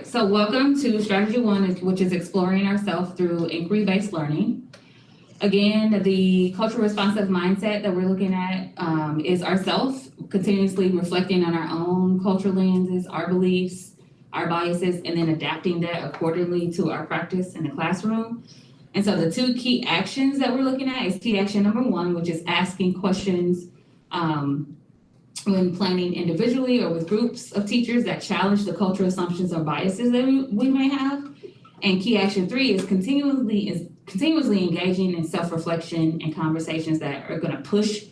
So welcome to Strategy 1, which is exploring ourselves through inquiry-based learning. Again, the cultural responsive mindset that we're looking at is ourself, continuously reflecting on our own cultural lenses, our beliefs, our biases, and then adapting that accordingly to our practice in the classroom. And so the two key actions that we're looking at is key action number 1, which is asking questions when planning individually or with groups of teachers that challenge the cultural assumptions or biases that we may have. And key action 3 is continuously engaging in self-reflection and conversations that are going to push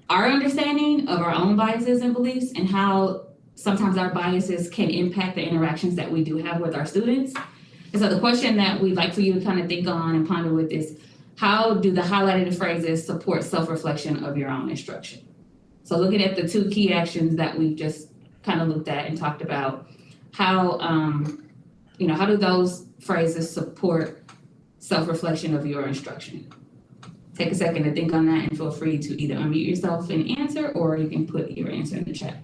our understanding of our own biases and beliefs and how sometimes our biases can impact the interactions that we do have with our students. And so the question that we'd like for you to kind of think on and ponder with is, how do the highlighted phrases support self-reflection of your own instruction? So looking at the two key actions that we've just kind of looked at and talked about, how do those phrases support self-reflection of your instruction? Take a second to think on that and feel free to either unmute yourself and answer, or you can put your answer in the chat.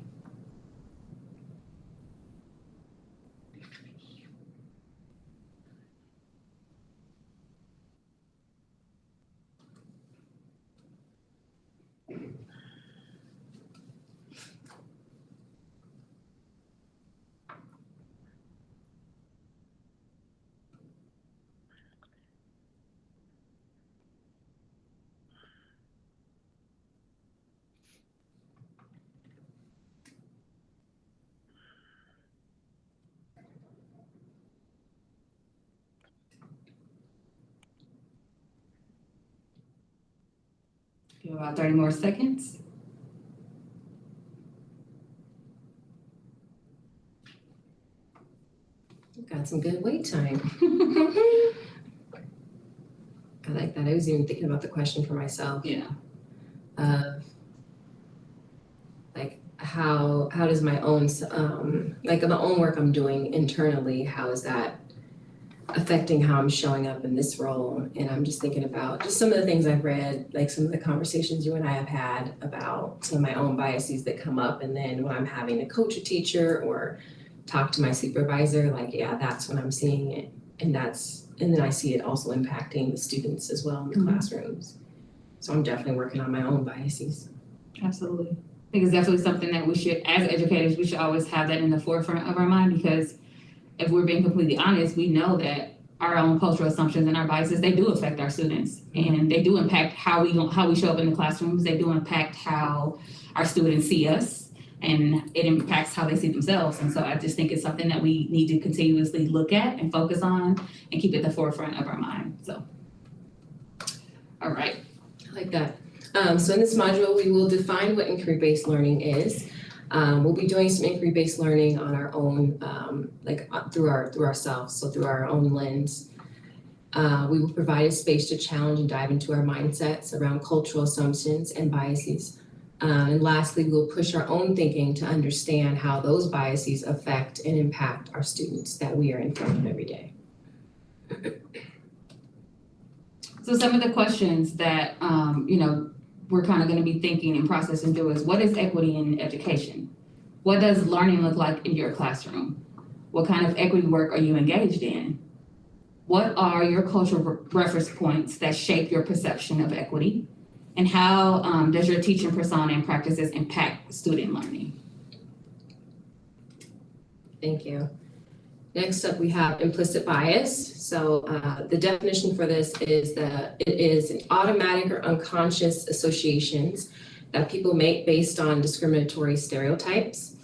Give about 30 more seconds. Got some good wait time. I like that. I was even thinking about the question for myself. Yeah. Like how does my own like the own work I'm doing internally, how is that affecting how I'm showing up in this role? And I'm just thinking about just some of the things I've read, like some of the conversations you and I have had about some of my own biases that come up, and then when I'm having to coach a teacher or talk to my supervisor, like, yeah, that's when I'm seeing it. And then I see it also impacting the students as well in the classrooms. So I'm definitely working on my own biases. Absolutely. I think it's definitely something that we should, as educators, we should always have that in the forefront of our mind, because if we're being completely honest, we know that our own cultural assumptions and our biases, they do affect our students, and they do impact how we show up in the classrooms. They do impact how our students see us, and it impacts how they see themselves. And so I just think it's something that we need to continuously look at and focus on and keep at the forefront of our mind. So, all right. I like that. So in this module, we will define what inquiry-based learning is. We'll be doing some inquiry-based learning on our own, through ourselves, so through our own lens. We will provide a space to challenge and dive into our mindsets around cultural assumptions and biases. And lastly, we'll push our own thinking to understand how those biases affect and impact our students that we are in front of every day. So some of the questions that, we're kind of going to be thinking and processing through is, what is equity in education? What does learning look like in your classroom? What kind of equity work are you engaged in? What are your cultural reference points that shape your perception of equity? And how does your teaching persona and practices impact student learning? Thank you. Next up, we have implicit bias. So the definition for this is that it is an automatic or unconscious associations that people make based on discriminatory stereotypes.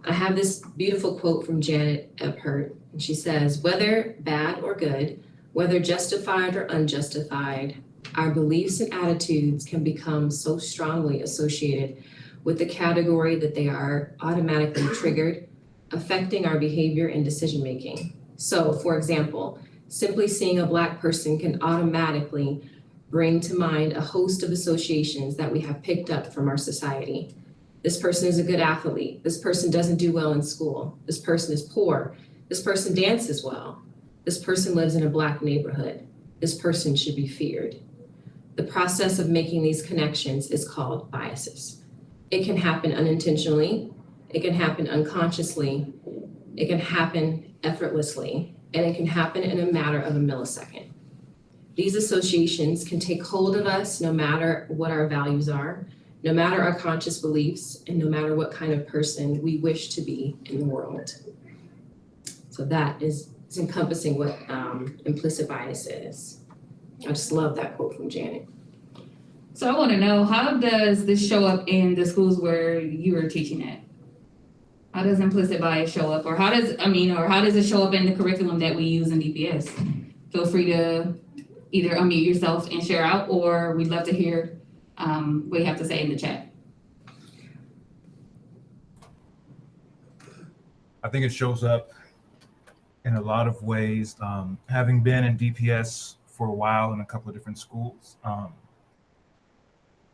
I have this beautiful quote from Janet Eploring, and she says, "Whether bad or good, whether justified or unjustified, our beliefs and attitudes can become so strongly associated with the category that they are automatically triggered, affecting our behavior and decision-making. So, for example, simply seeing a Black person can automatically bring to mind a host of associations that we have picked up from our society. This person is a good athlete. This person doesn't do well in school. This person is poor. This person dances well. This person lives in a Black neighborhood. This person should be feared." The process of making these connections is called biases. It can happen unintentionally. It can happen unconsciously. It can happen effortlessly, and it can happen in a matter of a millisecond. These associations can take hold of us no matter what our values are, no matter our conscious beliefs, and no matter what kind of person we wish to be in the world. So that is encompassing what implicit bias is. I just love that quote from Janet. So I want to know, how does this show up in the schools where you are teaching at? How does implicit bias show up, or how does it show up in the curriculum that we use in DPS? Feel free to either unmute yourself and share out, or we'd love to hear what you have to say in the chat. I think it shows up in a lot of ways. Having been in DPS for a while in a couple of different schools,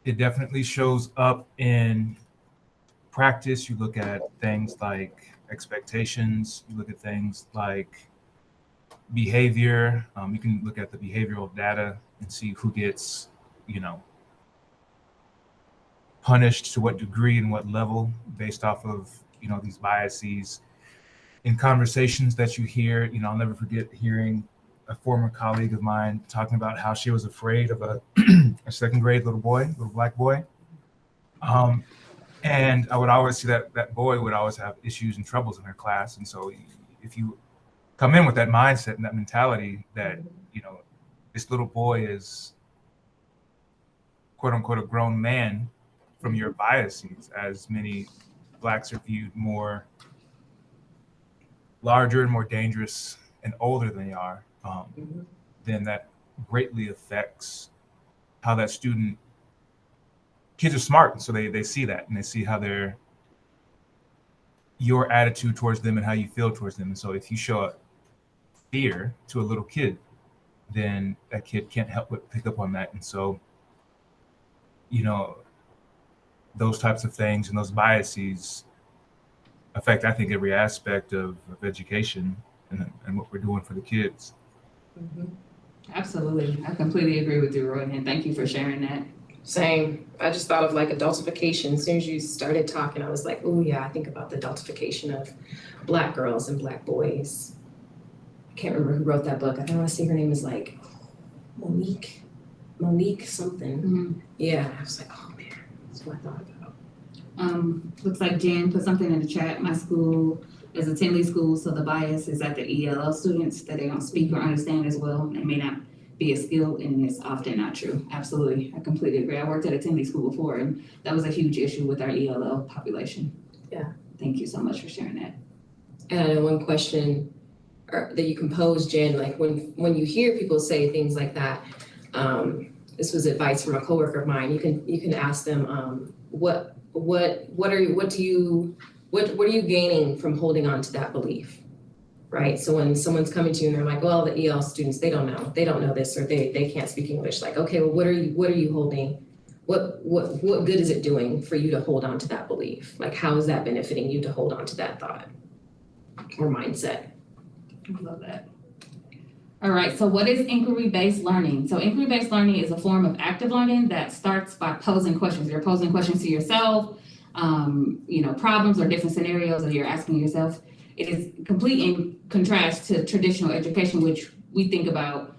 it definitely shows up in practice. You look at things like expectations, you look at things like behavior. You can look at the behavioral data and see who gets, punished to what degree and what level based off of, these biases. In conversations that you hear, I'll never forget hearing a former colleague of mine talking about how she was afraid of a second grade little black boy. And I would always see that boy would always have issues and troubles in her class. And so if you come in with that mindset and that mentality that, this little boy is quote unquote a grown man from your biases, as many Blacks are viewed more larger and more dangerous and older than they are, then that greatly affects how that kids are smart, and so they see that, and they see how your attitude towards them and how you feel towards them. And so if you show up fear to a little kid, then that kid can't help but pick up on that. And so, those types of things and those biases affect, I think, every aspect of education and what we're doing for the kids. Mm-hmm. Absolutely. I completely agree with you, Roy, and thank you for sharing that. Same. I just thought of like adultification. As soon as you started talking, I was like, oh yeah, I think about the adultification of Black girls and Black boys. I can't remember who wrote that book. I think I want to say her name is like Monique something. Mm-hmm. Yeah, I was like, oh man, that's what I thought about. Looks like Jen put something in the chat. My school is a Tinley school, so the bias is at the ELL students that they don't speak or understand as well. They may not be as skilled, and it's often not true. Absolutely, I completely agree. I worked at a Tinley school before, and that was a huge issue with our ELL population. Yeah. Thank you so much for sharing that. And one question that you can pose, Jen, like when you hear people say things like that, this was advice from a coworker of mine. You can ask them, what are you gaining from holding on to that belief, right? So when someone's coming to you and they're like, well, the EL students, they don't know this, or they can't speak English. Like, okay, well, what are you holding? What good is it doing for you to hold on to that belief? Like, how is that benefiting you to hold on to that thought or mindset? I love that. All right, so what is inquiry-based learning? So inquiry-based learning is a form of active learning that starts by posing questions. You're posing questions to yourself, problems or different scenarios that you're asking yourself. It is complete in contrast to traditional education, which we think about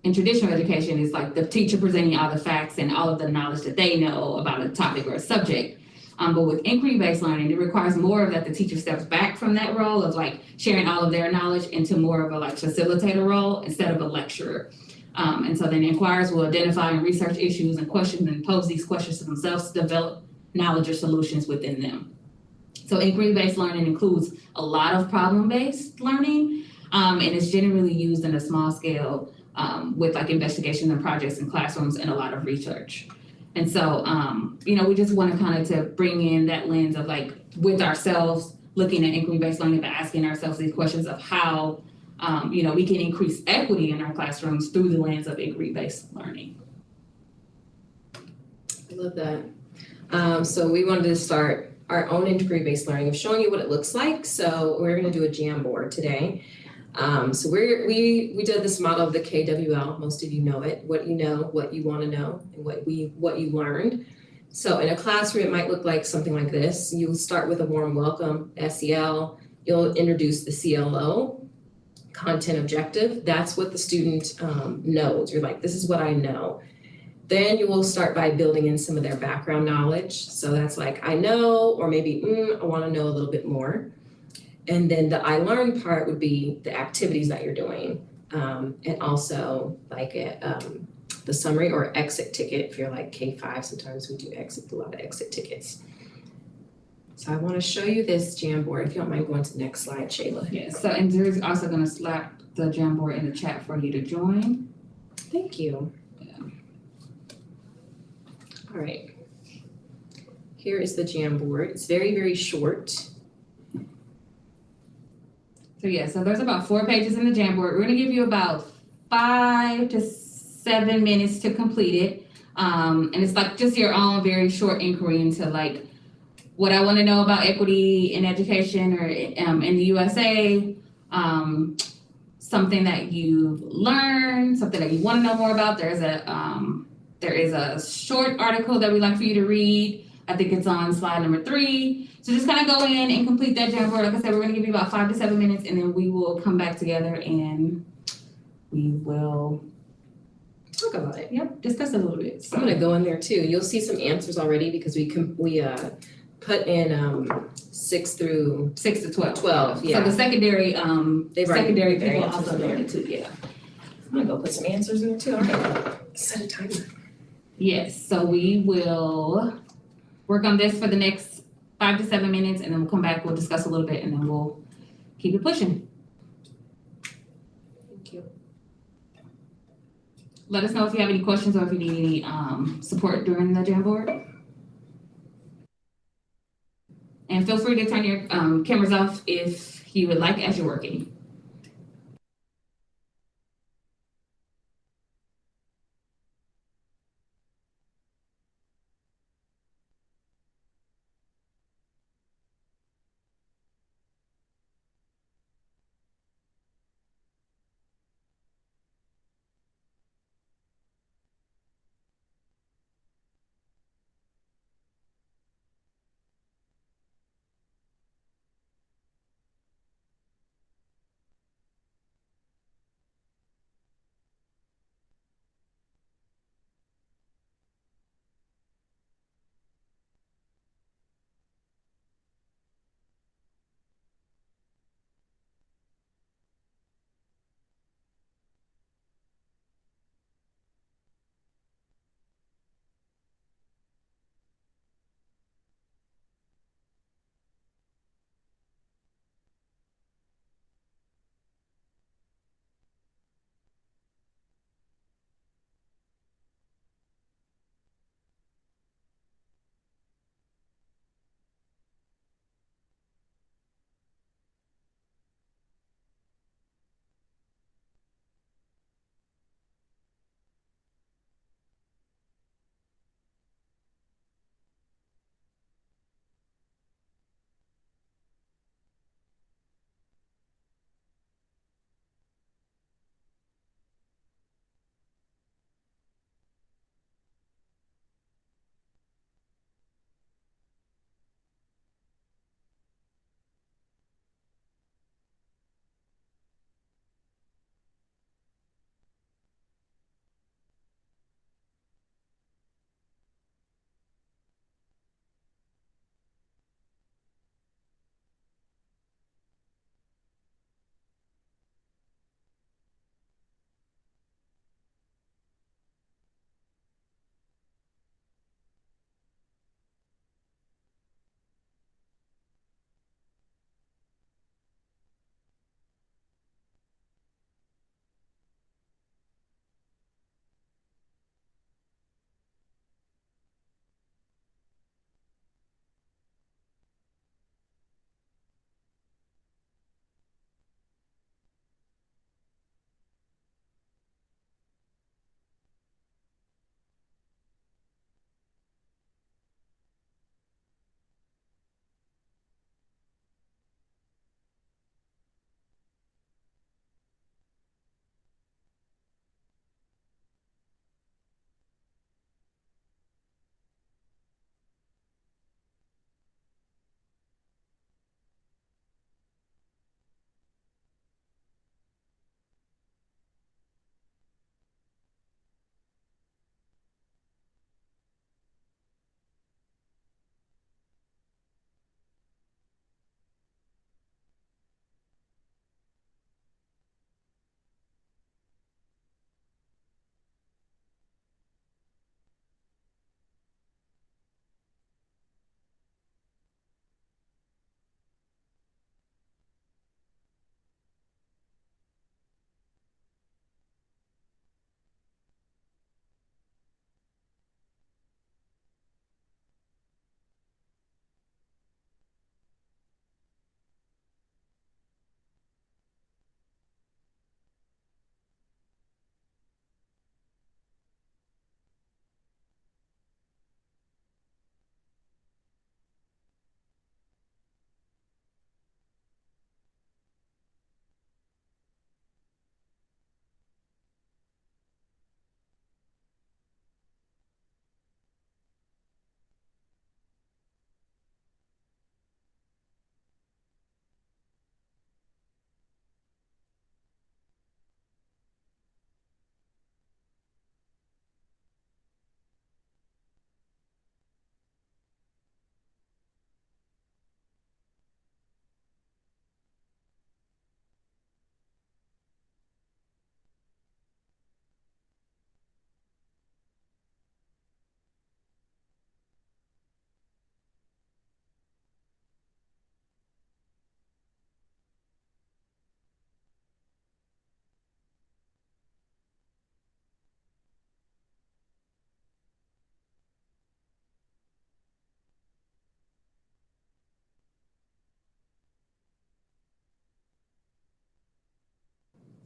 in traditional education is like the teacher presenting all the facts and all of the knowledge that they know about a topic or a subject. But with inquiry-based learning, it requires more of that the teacher steps back from that role of like sharing all of their knowledge into more of a like facilitator role instead of a lecturer. And so then inquirers will identify and research issues and questions and pose these questions to themselves to develop knowledge or solutions within them. So inquiry-based learning includes a lot of problem-based learning, and it's generally used in a small scale with like investigations and projects in classrooms and a lot of research. And so, we just want to kind of to bring in that lens of like with ourselves, looking at inquiry-based learning, but asking ourselves these questions of how, we can increase equity in our classrooms through the lens of inquiry-based learning. I love that. So we wanted to start our own inquiry-based learning of showing you what it looks like. So we're going to do a Jamboard today. So we did this model of the KWL. Most of you know it. What you know, what you want to know, and what you learned. So in a classroom, it might look like something like this. You'll start with a warm welcome, SEL. You'll introduce the CLO, content objective. That's what the student knows. You're like, this is what I know. Then you will start by building in some of their background knowledge. So that's like, I know, or maybe, I want to know a little bit more. And then the I learned part would be the activities that you're doing. And also like the summary or exit ticket. If you're like K5, sometimes we do a lot of exit tickets. So I want to show you this Jamboard. If you don't mind going to the next slide, Shayla. Yes, so and Drew's also gonna slap the Jamboard in the chat for you to join. Thank you. All right. Here is the Jamboard. It's very, very short. So yeah, so there's about 4 pages in the Jamboard. We're gonna give you about 5 to 7 minutes to complete it. And it's like just your own very short inquiry into like what I want to know about equity in education or in the USA, something that you've learned, something that you want to know more about. There is a short article that we'd like for you to read. I think it's on slide number 3. So just kind of go in and complete that Jamboard. Like I said, we're going to give you about 5 to 7 minutes, and then we will come back together and we will talk about it. Yep, discuss it a little bit. So I'm going to go in there too. You'll see some answers already because we put in 6 to 12. Yeah. So the secondary secondary people answers also in there. learned it too. Yeah. I'm gonna go put some answers in there too. All right. Set a timer. Yes. So we will work on this for the next 5 to 7 minutes, and then we'll come back. We'll discuss a little bit, and then we'll keep it pushing. Thank you. Let us know if you have any questions or if you need any support during the Jamboard. And feel free to turn your cameras off if you would like as you're working.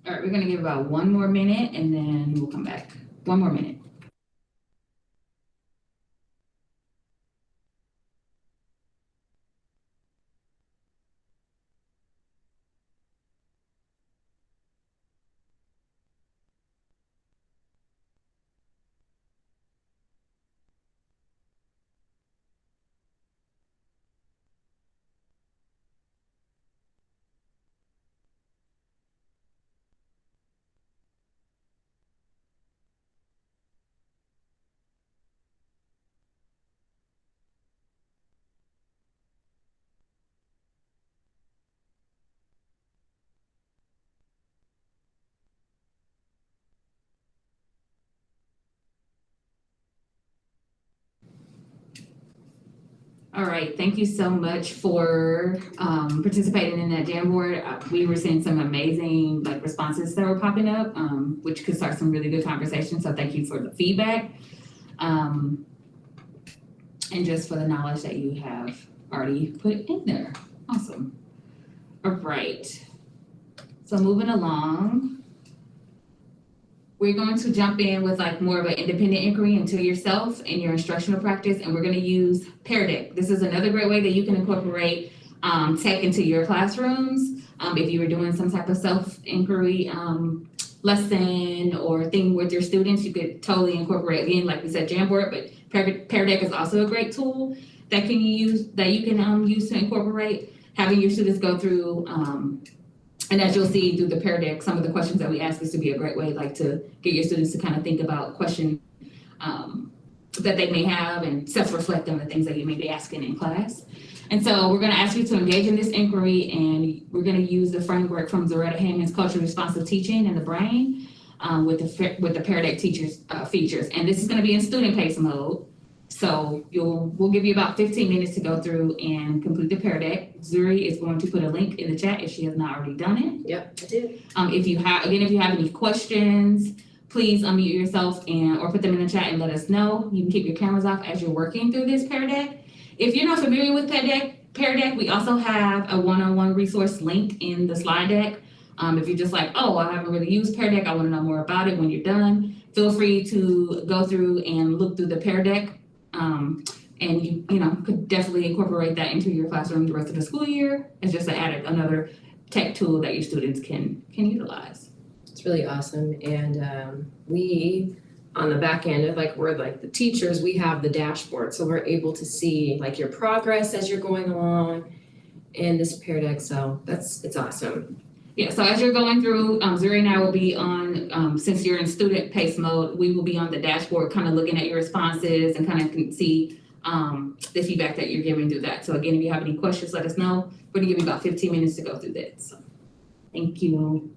All right, we're gonna give about 1 more minute and then we'll come back. 1 more minute. All right, thank you so much for participating in that Jamboard. We were seeing some amazing responses that were popping up, which could start some really good conversations. So thank you for the feedback, and just for the knowledge that you have already put in there. Awesome. All right. So moving along, we're going to jump in with more of an independent inquiry into yourself and your instructional practice, and we're going to use Pear Deck. This is another great way that you can incorporate tech into your classrooms. If you were doing some type of self-inquiry lesson or thing with your students, you could totally incorporate, again, like we said, Jamboard, but Pear Deck is also a great tool that you can use to incorporate. Having your students go through and as you'll see through the Pear Deck, some of the questions that we ask is to be a great way to get your students to kind of think about questions that they may have and self-reflect on the things that you may be asking in class. And so we're going to ask you to engage in this inquiry, and we're going to use the framework from Zaretta Hammond's Culturally Responsive Teaching and the Brain with the Pear Deck teachers features. And this is going to be in student-paced mode. So we'll give you about 15 minutes to go through and complete the Pear Deck. Zuri is going to put a link in the chat if she has not already done it. Yep, I did. If you have any questions, please unmute yourself or put them in the chat and let us know. You can keep your cameras off as you're working through this Pear Deck. If you're not familiar with Pear Deck, we also have a one-on-one resource linked in the slide deck. If you're just like, oh, I haven't really used Pear Deck, I want to know more about it, when you're done, feel free to go through and look through the Pear Deck. And you could definitely incorporate that into your classroom the rest of the school year. It's just another tech tool that your students can utilize. It's really awesome. And we, on the back end of we're the teachers, we have the dashboard. So we're able to see your progress as you're going along in this Pear Deck. So it's awesome. Yeah, so as you're going through, Zuri and I will be on, since you're in student-paced mode, we will be on the dashboard kind of looking at your responses and kind of can see the feedback that you're giving through that. So again, if you have any questions, let us know. We're gonna give you about 15 minutes to go through that. So thank you.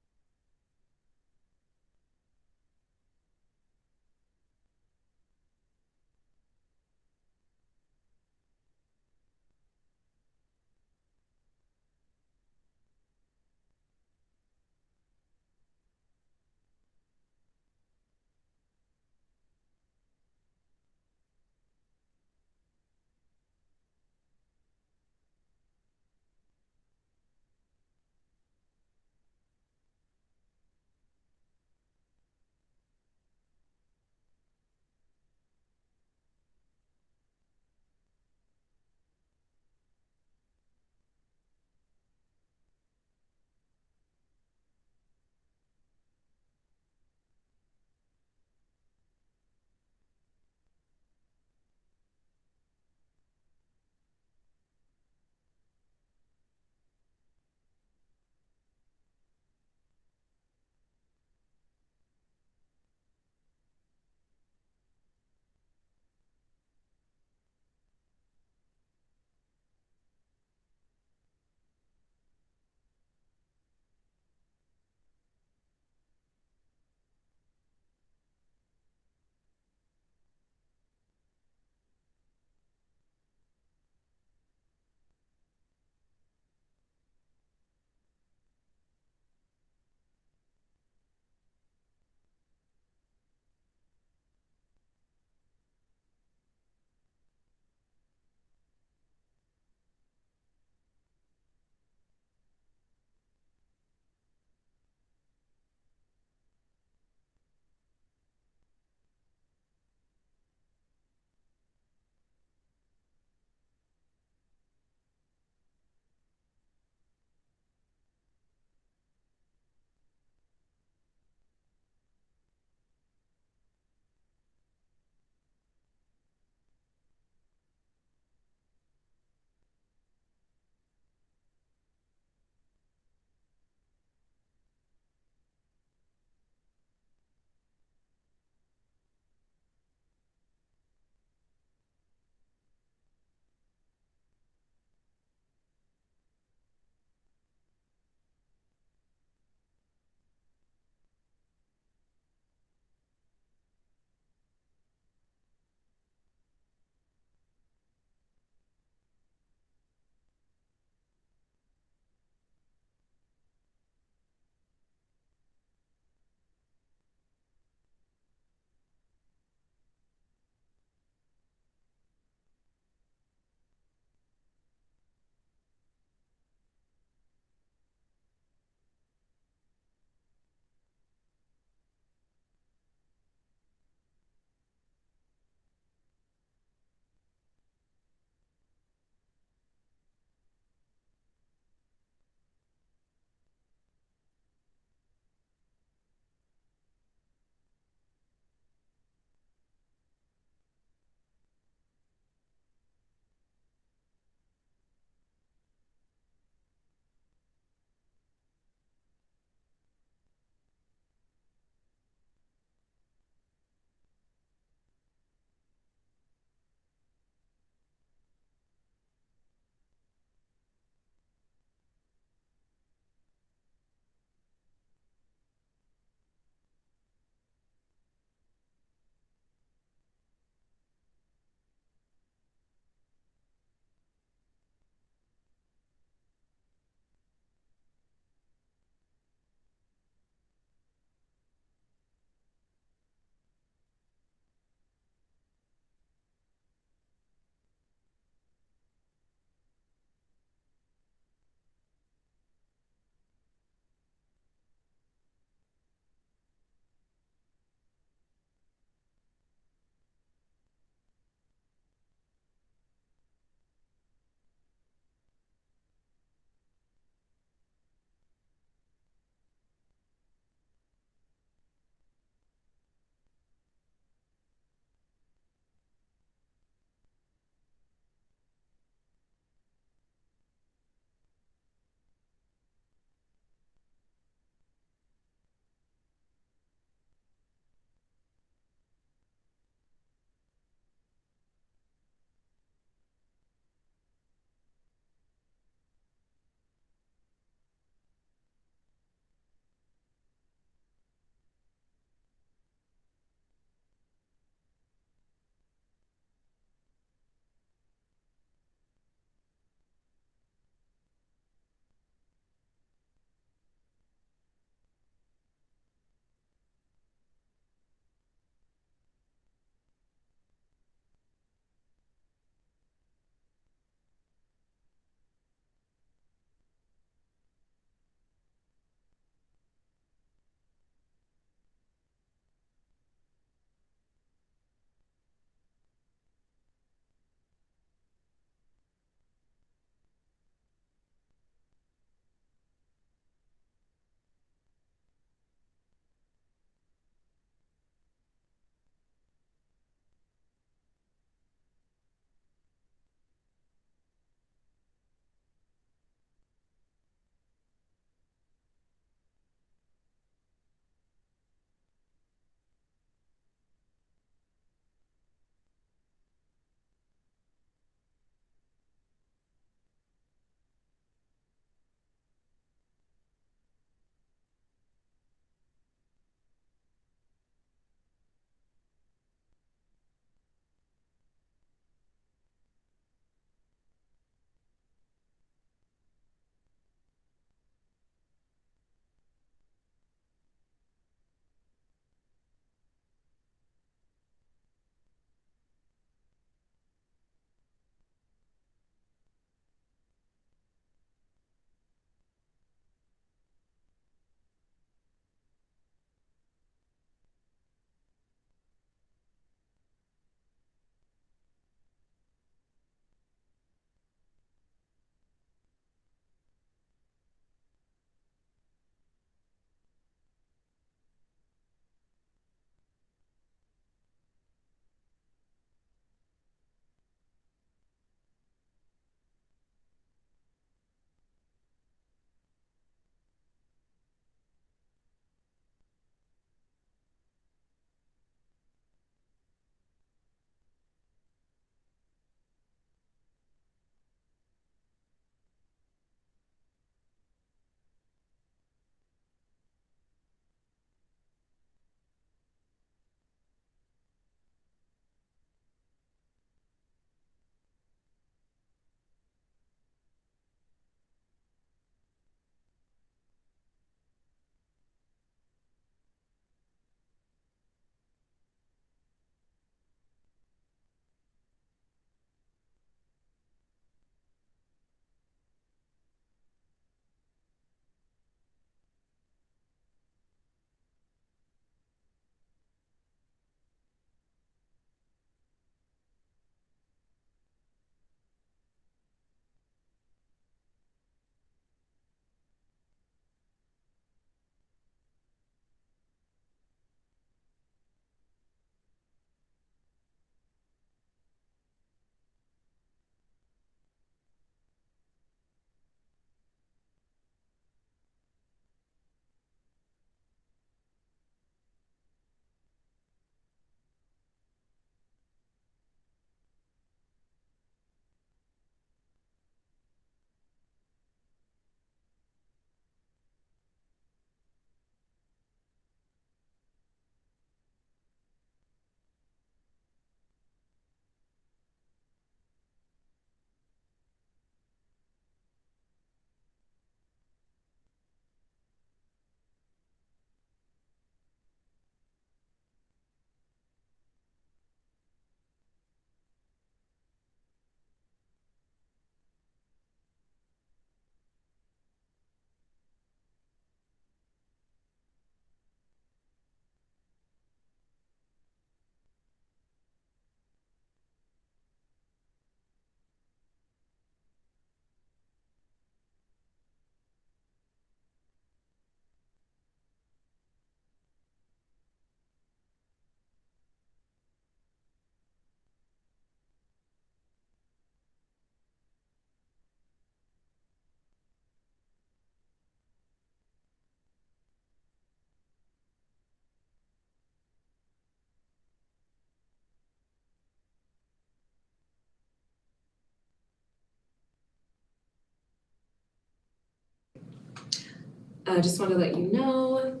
just want to let you know,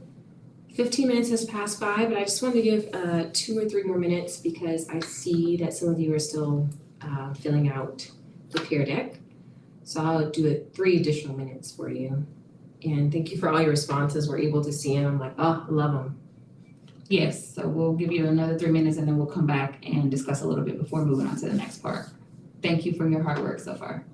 15 minutes has passed by, but I just wanted to give 2 or 3 more minutes because I see that some of you are still filling out the peer deck. So I'll do 3 additional minutes for you. And thank you for all your responses. We're able to see them. I'm like, oh, I love them. Yes, so we'll give you another 3 minutes and then we'll come back and discuss a little bit before moving on to the next part. Thank you for your hard work so far.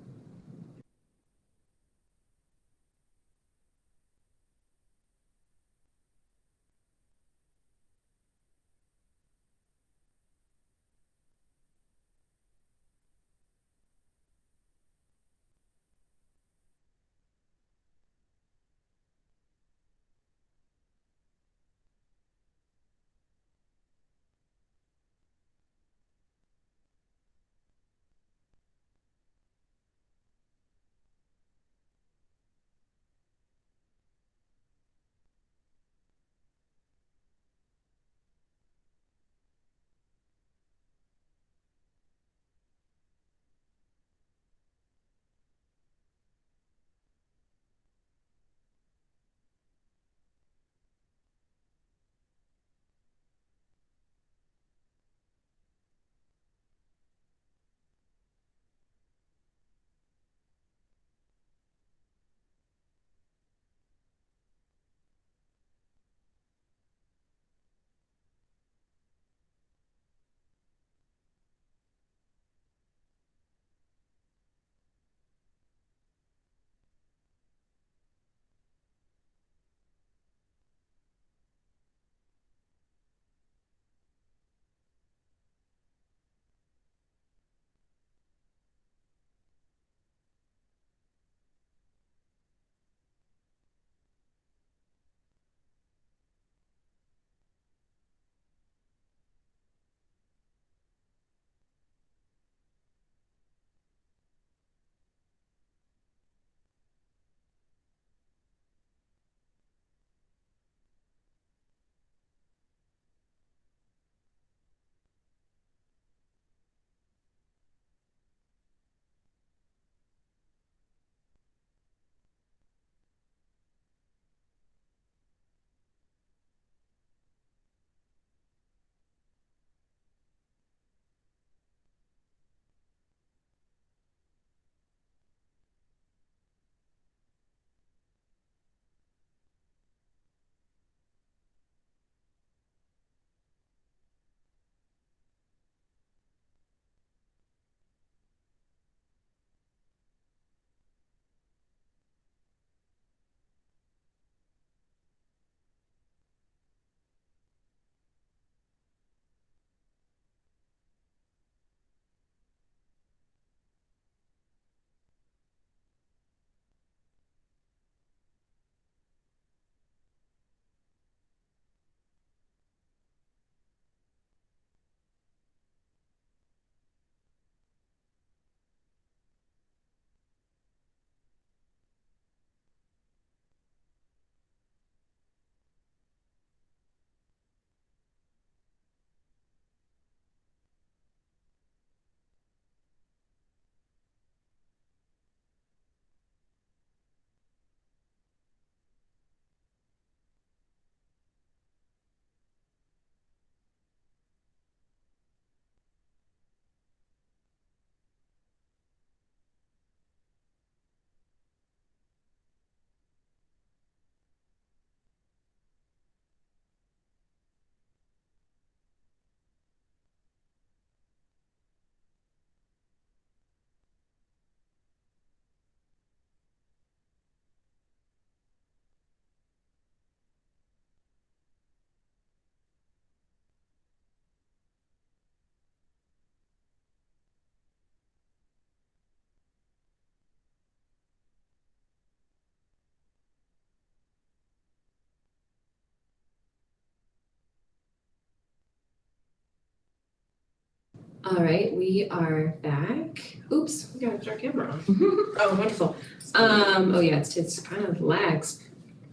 All right, we are back. Oops, we got our camera on. Oh, wonderful. Oh yeah, it's kind of lags.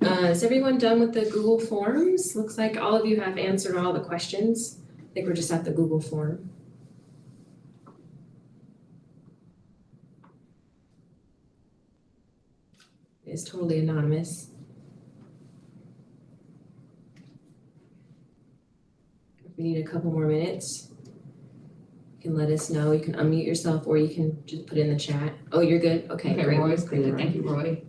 Is everyone done with the Google Forms? Looks like all of you have answered all the questions. I think we're just at the Google form. It's totally anonymous. We need a couple more minutes. You can let us know. You can unmute yourself or you can just put it in the chat. Oh, you're good? Okay, great. Roy's good. Thank you, Roy.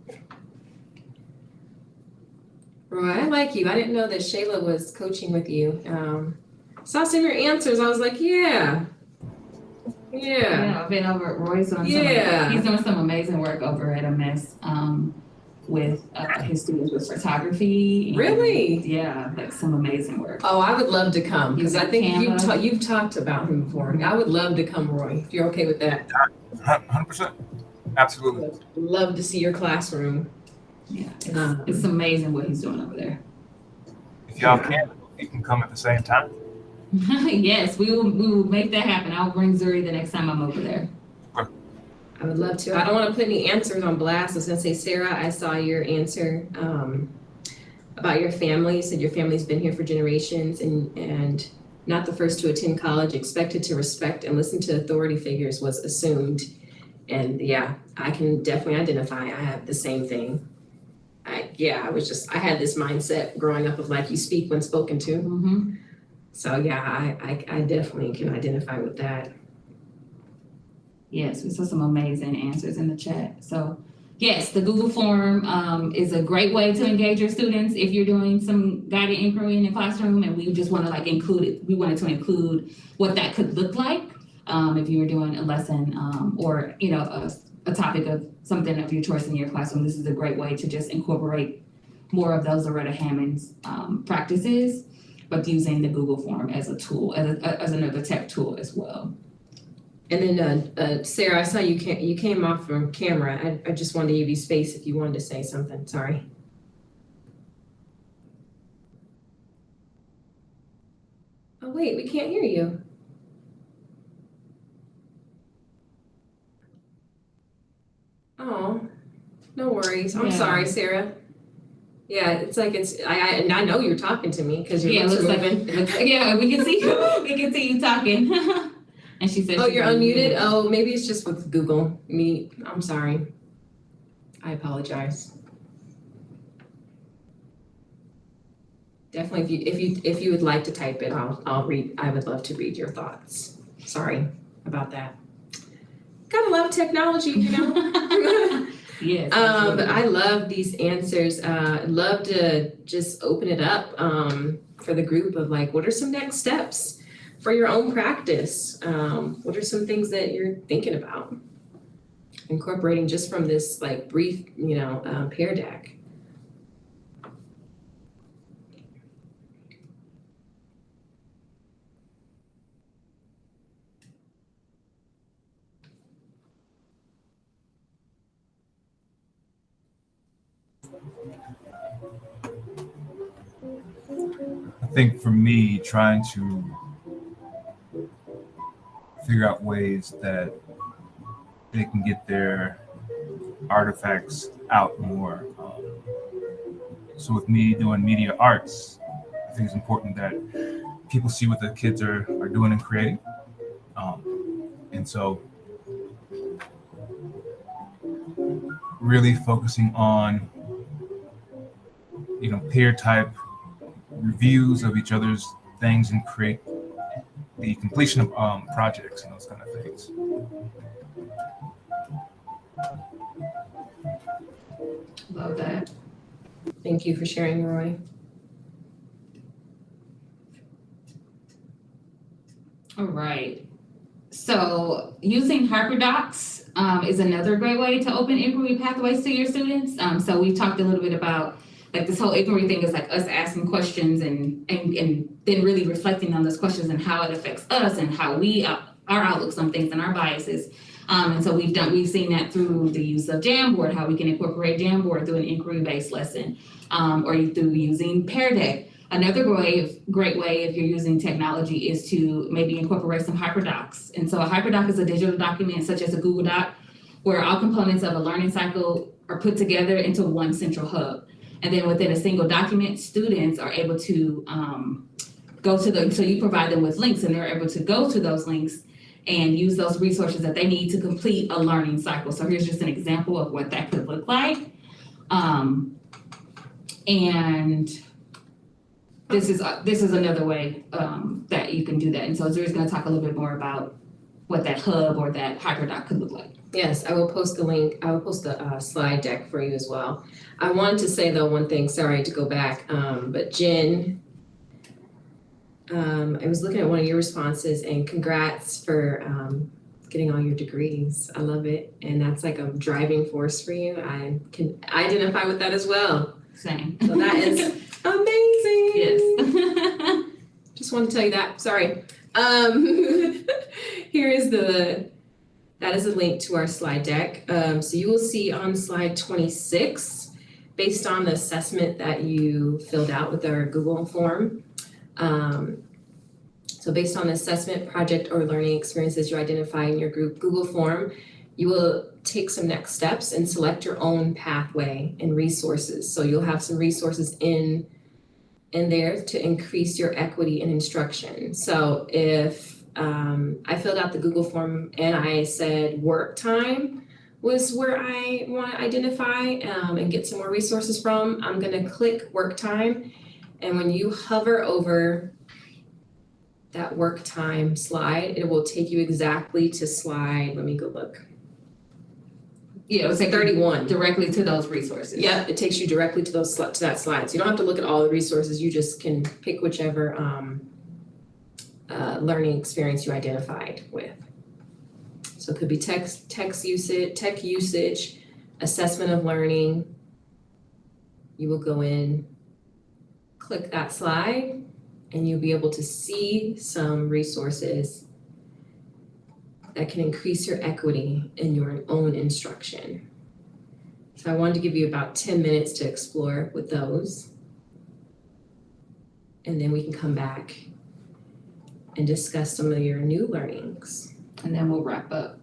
Roy, I like you. I didn't know that Shayla was coaching with you. Saw some of your answers. I was like, yeah. Yeah, I've been over at Roy's doing he's doing some amazing work over at MS with his students with photography. And, Really? yeah, like some amazing work. Oh, I would love to come because I think Canva. you've talked about him before. I would love to come, Roy, if you're okay with that. 100%. Absolutely. Love to see your classroom. Yeah, it's amazing what he's doing over there. If y'all can, you can come at the same time. Yes, we will make that happen. I'll bring Zuri the next time I'm over there. I would love to. I don't want to put any answers on blast. I was gonna say, Sarah, I saw your answer about your family. You said your family's been here for generations and not the first to attend college, expected to respect and listen to authority figures was assumed. And yeah, I can definitely identify. I have the same thing. I had this mindset growing up of like you speak when spoken to. Mm-hmm. So yeah, I definitely can identify with that. Yes, we saw some amazing answers in the chat. So yes, the Google form is a great way to engage your students if you're doing some guided inquiry in the classroom, and we just want to include it. We wanted to include what that could look like if you were doing a lesson or a topic of something of your choice in your classroom. This is a great way to just incorporate more of those Loretta Hammond's practices, but using the Google form as a tool, as another tech tool as well. And then Sarah, I saw you came off from camera. I just wanted to give you space if you wanted to say something. Sorry. Oh wait, we can't hear you. Oh, no worries. I'm sorry, Sarah. Yeah, it's like I know you're talking to me because your lips are moving. Yeah, we can see you talking. And she said, "Oh, you're unmuted. Oh, maybe it's just with Google Meet. I'm sorry. I apologize. Definitely, if you would like to type it, I'll read. I would love to read your thoughts. Sorry about that. Gotta love technology, you know." Yes. But I love these answers. Love to just open it up for the group of what are some next steps for your own practice? What are some things that you're thinking about incorporating just from this brief, peer deck? I think for me, trying to figure out ways that they can get their artifacts out more. So with me doing media arts, I think it's important that people see what the kids are doing and creating. And so really focusing on, peer type reviews of each other's things and create the completion of projects and those kind of things. Love that. Thank you for sharing, Roy. All right. So using Hyperdocs is another great way to open inquiry pathways to your students. So we talked a little bit about this whole inquiry thing is us asking questions and then really reflecting on those questions and how it affects us and how our outlooks on things and our biases. And so we've seen that through the use of Jamboard, how we can incorporate Jamboard through an inquiry-based lesson, or through using Pear Deck. Another great way if you're using technology is to maybe incorporate some Hyperdocs. And so a Hyperdoc is a digital document such as a Google Doc, where all components of a learning cycle are put together into one central hub. And then within a single document, students are able to go to so you provide them with links and they're able to go to those links and use those resources that they need to complete a learning cycle. So here's just an example of what that could look like. And this is another way that you can do that. And so Zuri's going to talk a little bit more about what that hub or that Hyperdoc could look like. Yes, I will post the link. I will post the slide deck for you as well. I wanted to say though one thing. Sorry to go back, but Jen, I was looking at one of your responses, and congrats for getting all your degrees. I love it, and that's like a driving force for you. I can identify with that as well. Same. So that is amazing. Yes. Just wanted to tell you that. Sorry. That is a link to our slide deck. So you will see on slide 26, based on the assessment that you filled out with our Google form. So based on the assessment, project, or learning experiences you identify in your group Google form, you will take some next steps and select your own pathway and resources. So you'll have some resources in there to increase your equity in instruction. So if I filled out the Google form and I said work time was where I want to identify and get some more resources from, I'm going to click work time. And when you hover over that work time slide, it will take you exactly to slide, let me go look. Yeah, it was like 31. Directly to those resources. Yeah, it takes you directly to that slide. So you don't have to look at all the resources. You just can pick whichever learning experience you identified with. So it could be tech usage, assessment of learning. You will go in, click that slide, and you'll be able to see some resources that can increase your equity in your own instruction. So I wanted to give you about 10 minutes to explore with those. And then we can come back and discuss some of your new learnings. And then we'll wrap up.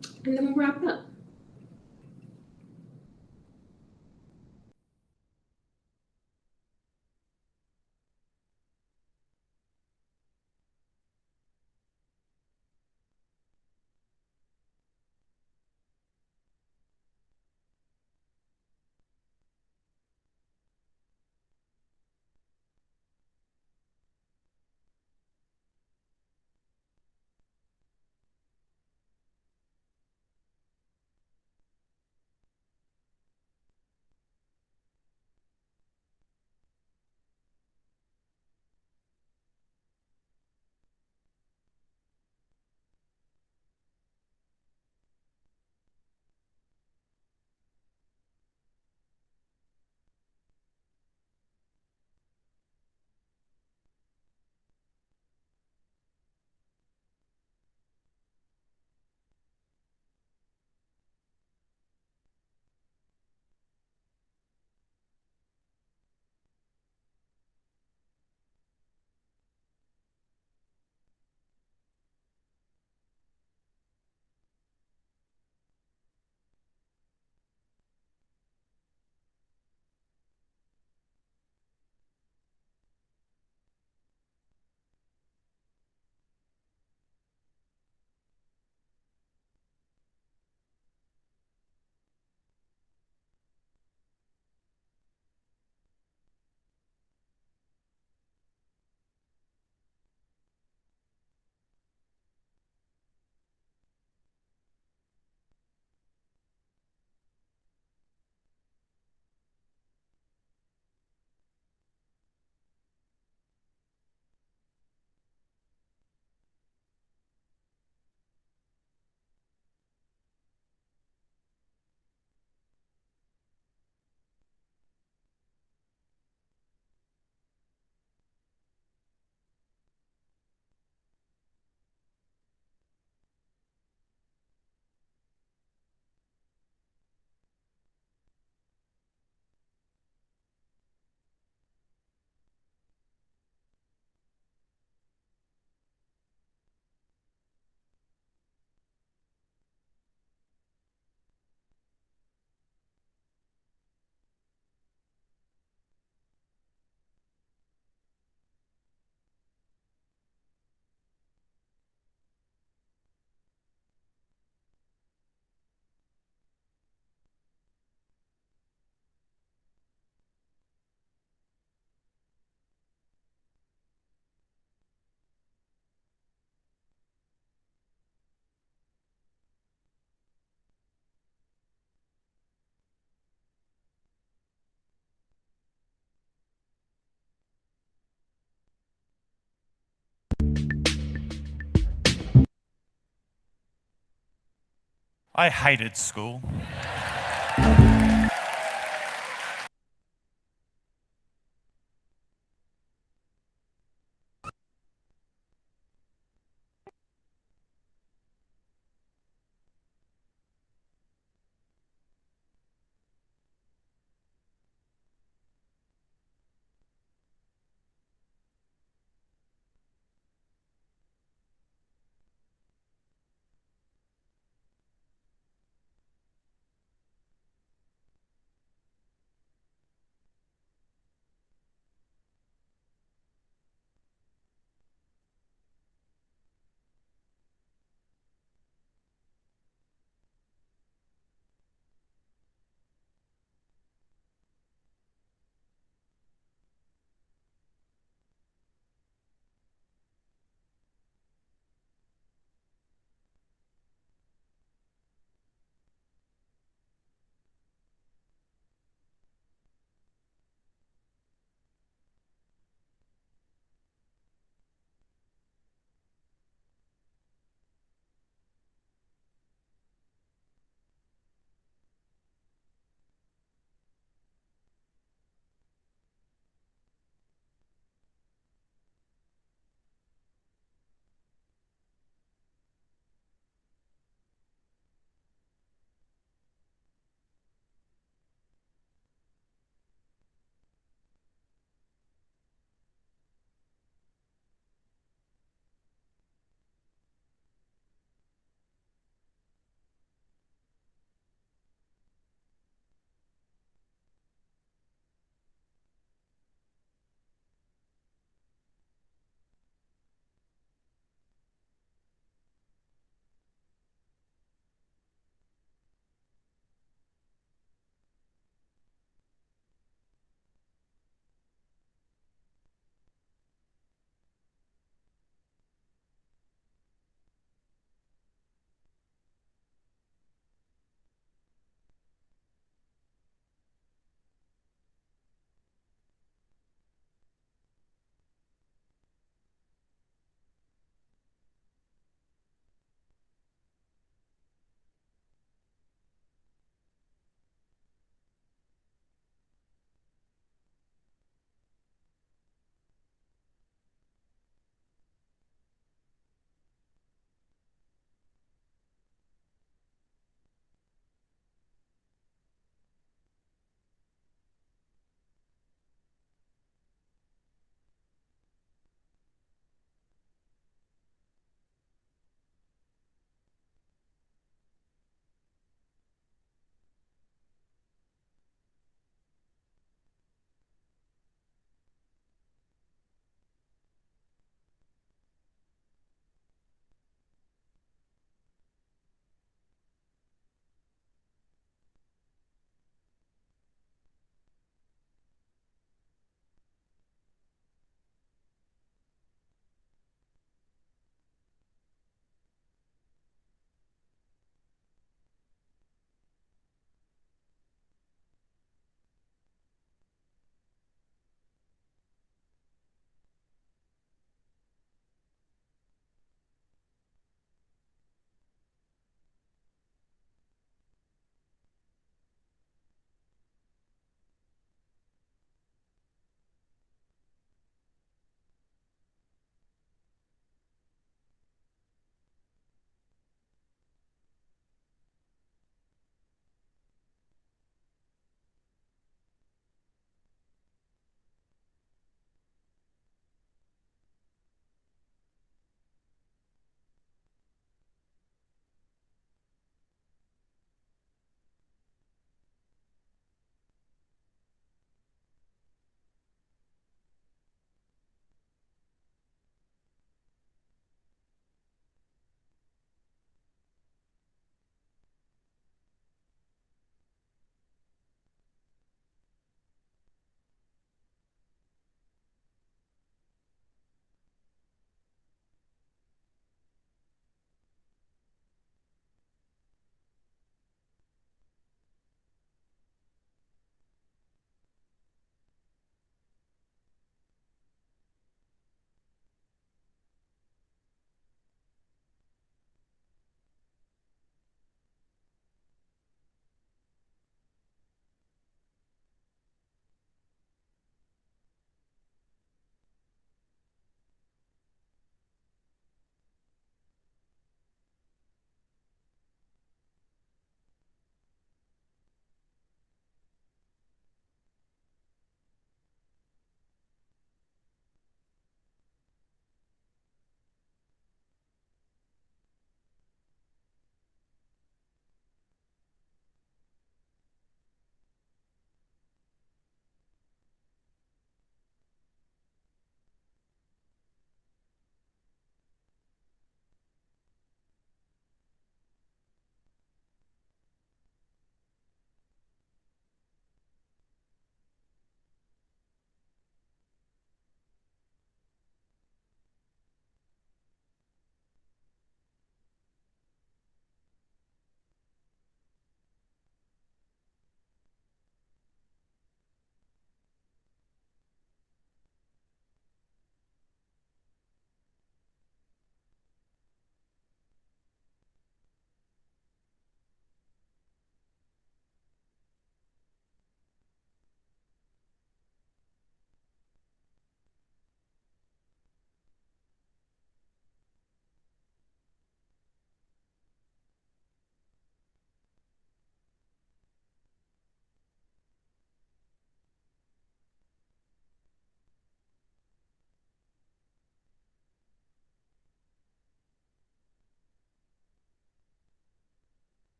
I hated school.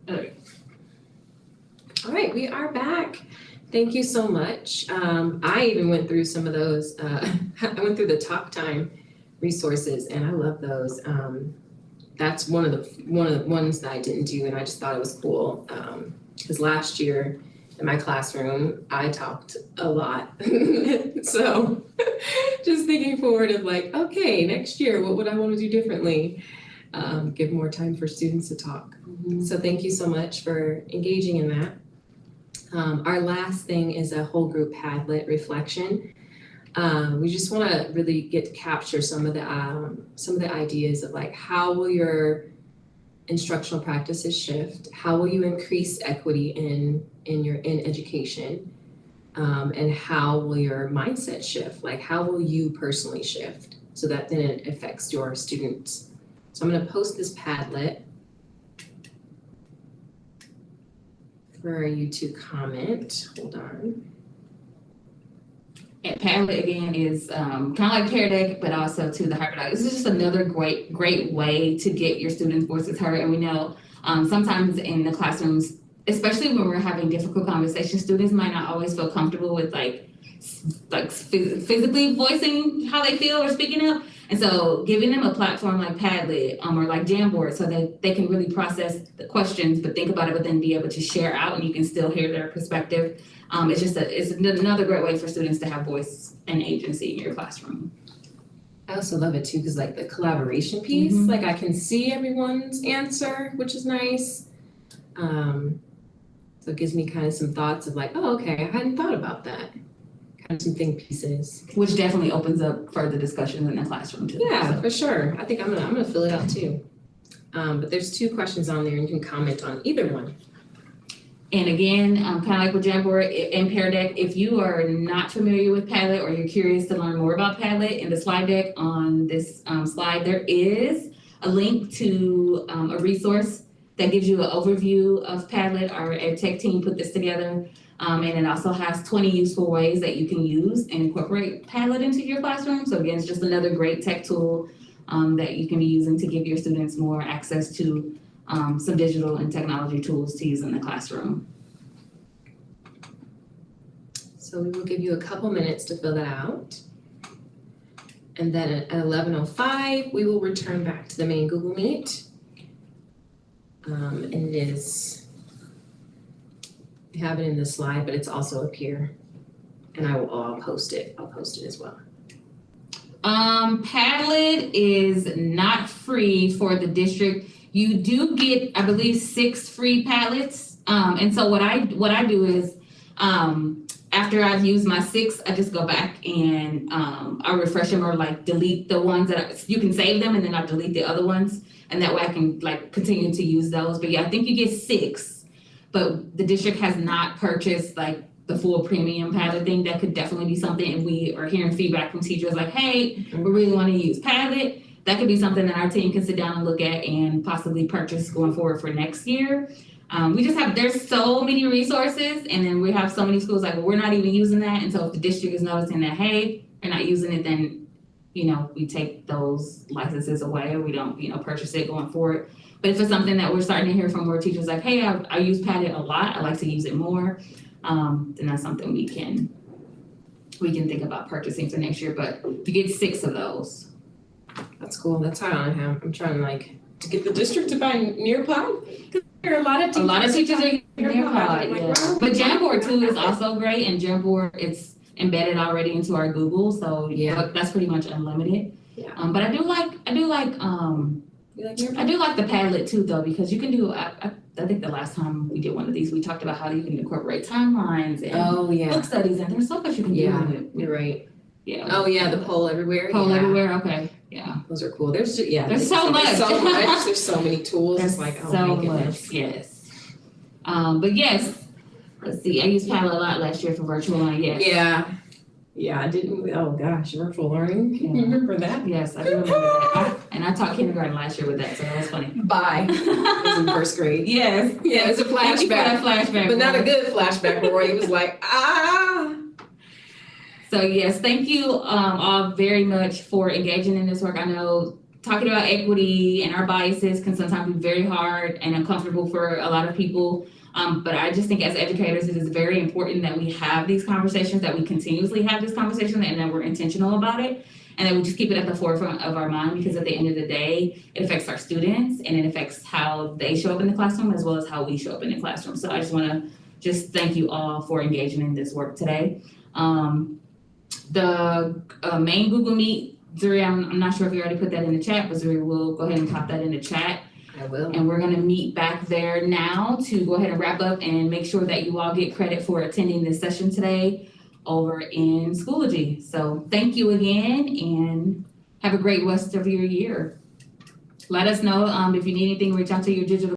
All right, we are back. Thank you so much. I even went through some of those. I went through the talk time resources, and I love those. That's one of the ones that I didn't do, and I just thought it was cool. Because last year in my classroom, I talked a lot. So just thinking forward of like, okay, next year, what would I want to do differently? Give more time for students to talk. So thank you so much for engaging in that. Our last thing is a whole group Padlet reflection. We just want to really get to capture some of the ideas of like, how will your instructional practices shift? How will you increase equity in education? And how will your mindset shift? Like, how will you personally shift so that then it affects your students? So I'm going to post this Padlet for you to comment. Hold on. And Padlet again is kind of like Pear Deck, but also to the Hyperdocs. This is just another great way to get your students' voices heard. And we know sometimes in the classrooms, especially when we're having difficult conversations, students might not always feel comfortable with like physically voicing how they feel or speaking up. And so giving them a platform like Padlet or like Jamboard so that they can really process the questions, but think about it, but then be able to share out and you can still hear their perspective. It's another great way for students to have voice and agency in your classroom. I also love it too, because like the collaboration piece, like I can see everyone's answer, which is nice. So it gives me kind of some thoughts of like, oh, okay, I hadn't thought about that. Kind of some think pieces. Which definitely opens up further discussions in the classroom too. Yeah, so. For sure. I think I'm gonna fill it out too. But there's 2 questions on there and you can comment on either one. And again, kind of like with Jamboard and Pear Deck, if you are not familiar with Padlet or you're curious to learn more about Padlet, in the slide deck on this slide, there is a link to a resource that gives you an overview of Padlet. Our ed tech team put this together. And it also has 20 useful ways that you can use and incorporate Padlet into your classroom. So again, it's just another great tech tool that you can be using to give your students more access to some digital and technology tools to use in the classroom. So we will give you a couple minutes to fill that out. And then at 11:05, we will return back to the main Google Meet. And it is, we have it in the slide, but it's also up here. And I'll post it. I'll post it as well. Padlet is not free for the district. You do get, I believe, 6 free Padlets. And so what I do is, after I've used my 6, I just go back and I refresh them or like delete the ones that you can save them and then I delete the other ones. And that way I can like continue to use those. But yeah, I think you get 6, but the district has not purchased like the full premium Padlet thing. That could definitely be something. And we are hearing feedback from teachers like, hey, we really want to use Padlet. That could be something that our team can sit down and look at and possibly purchase going forward for next year. There's so many resources, and then we have so many schools like, well, we're not even using that. And so if the district is noticing that, hey, you're not using it, then, we take those licenses away, or we don't, purchase it going forward. But if it's something that we're starting to hear from more teachers like, hey, I use Padlet a lot, I like to use it more, then that's something we can think about purchasing for next year. But you get 6 of those. That's cool. That's how I am. I'm trying to get the district to buy Nearpod. There are a lot of teachers are Nearpod, yeah. But Jamboard too is also great, and Jamboard it's embedded already into our Google, so yeah, that's pretty much unlimited. Yeah. But I do like the Padlet too though, because you can do. I think the last time we did one of these, we talked about how you can incorporate timelines and book studies, and there's so much you can do with it. You're right. Yeah. Oh yeah, the poll everywhere. Everywhere. Okay. Yeah. Those are cool. There's so much. There's so many tools. There's it's like so much. Yes. But yes, let's see. I used Padlet a lot last year for virtual learning. Yes. Yeah. I didn't. Oh gosh, virtual learning. Yeah. You remember that? Yes, I do remember that. And I taught kindergarten last year with that, so that was funny. Bye. It was in first grade. Yes. Yeah, it's a flashback. Thank you for that flashback. But not a good flashback where Roy was like, ah. So yes, thank you all very much for engaging in this work. I know talking about equity and our biases can sometimes be very hard and uncomfortable for a lot of people. But I just think as educators, it is very important that we have these conversations, that we continuously have this conversation, and that we're intentional about it, and that we just keep it at the forefront of our mind, because at the end of the day, it affects our students and it affects how they show up in the classroom as well as how we show up in the classroom. So I just want to just thank you all for engaging in this work today. The main Google Meet, Zuri, I'm not sure if you already put that in the chat, but Zuri will go ahead and pop that in the chat. I will. And we're gonna meet back there now to go ahead and wrap up and make sure that you all get credit for attending this session today over in Schoology. So thank you again and have a great rest of your year. Let us know if you need anything, reach out to your digital